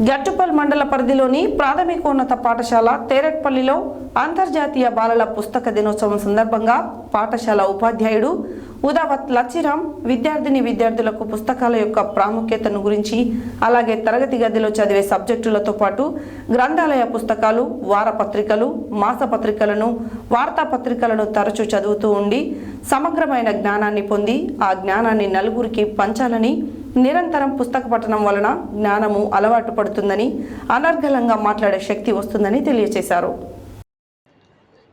గట్టుపల్ మండల పరిధిలోని ప్రాథమికోన్నత పాఠశాల తేరెట్పల్లిలో అంతర్జాతీయ బాలల పుస్తక దినోత్సవం సందర్భంగా పాఠశాల ఉపాధ్యాయుడు ఉదావత్ లచ్చిరామ్ విద్యార్థులకు పుస్తకాల యొక్క ప్రాముఖ్యతను గురించి, అలాగే తరగతి గదిలో చదివే సబ్జెక్టులతో పాటు గ్రంథాలయ పుస్తకాలు, వారపత్రికలు, మాసపత్రికలను, వార్తాపత్రికలను తరచూ చదువుతూ ఉండి సమగ్రమైన జ్ఞానాన్ని పొంది ఆ జ్ఞానాన్ని నలుగురికి పంచాలని, నిరంతరం పుస్తక పఠనం వలన జ్ఞానము అలవాటు పడుతుందని, అనర్గళంగా మాట్లాడే శక్తి వస్తుందని తెలియజేశారు.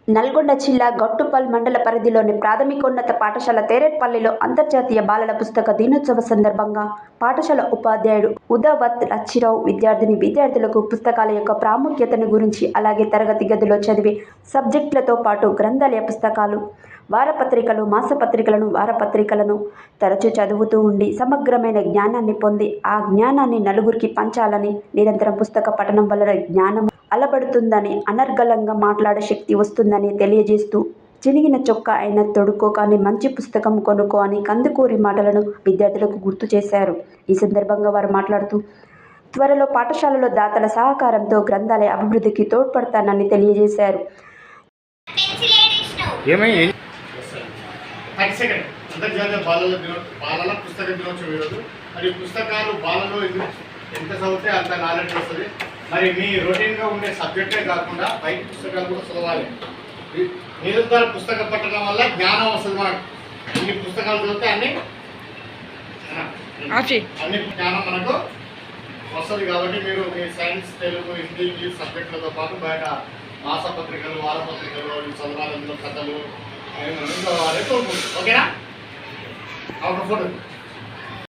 నల్గొండ జిల్లా గట్టుపల్ మండల పరిధిలోని ప్రాథమికోన్నత పాఠశాల తేరెట్పల్లిలో అంతర్జాతీయ బాలల పుస్తక దినోత్సవ సందర్భంగా పాఠశాల ఉపాధ్యాయుడు ఉదావత్ లచ్చిరావు విద్యార్థులకు పుస్తకాల యొక్క ప్రాముఖ్యతను గురించి, అలాగే తరగతి గదిలో చదివే సబ్జెక్టులతో పాటు గ్రంథాలయ పుస్తకాలు, వారపత్రికలు, మాసపత్రికలను, వారపత్రికలను తరచూ చదువుతూ ఉండి సమగ్రమైన జ్ఞానాన్ని పొంది ఆ జ్ఞానాన్ని నలుగురికి పంచాలని, నిరంతరం పుస్తక పఠనం వలన జ్ఞానం అలబడుతుందని, అనర్గళంగా మాట్లాడే శక్తి వస్తుందని తెలియజేస్తూ, చినిగిన చొక్కా అయినా తొడుక్కో కానీ మంచి పుస్తకం కొనుక్కో అని కందుకూరి మాటలను విద్యార్థులకు గుర్తు చేశారు. ఈ సందర్భంగా వారు మాట్లాడుతూ, త్వరలో పాఠశాలలో దాతల సహకారంతో గ్రంథాలయ అభివృద్ధికి తోడ్పడతానని తెలియజేశారు. అంతర్జాతీయ బాలల పుస్తక దినోత్సవం ఈరోజు. మరి పుస్తకాలు బాలలో ఎంత చదివితే అంత నాలెడ్జ్ వస్తుంది. మరి మీ రొటీన్గా ఉండే సబ్జెక్టే కాకుండా బయట పుస్తకాలు కూడా చదవాలి. నిరంతర పుస్తక పఠనం వల్ల జ్ఞానం వస్తుంది. మనకు ఇన్ని పుస్తకాలు చదివితే అన్ని జ్ఞానం మనకు వస్తుంది. కాబట్టి మీరు మీ సైన్స్, తెలుగు, హిందీ, ఇంగ్లీష్ సబ్జెక్టులతో పాటు బయట మాసపత్రికలు, వారపత్రికలు చదవాలి. అందులో కథలు ఓకేనా? Out photo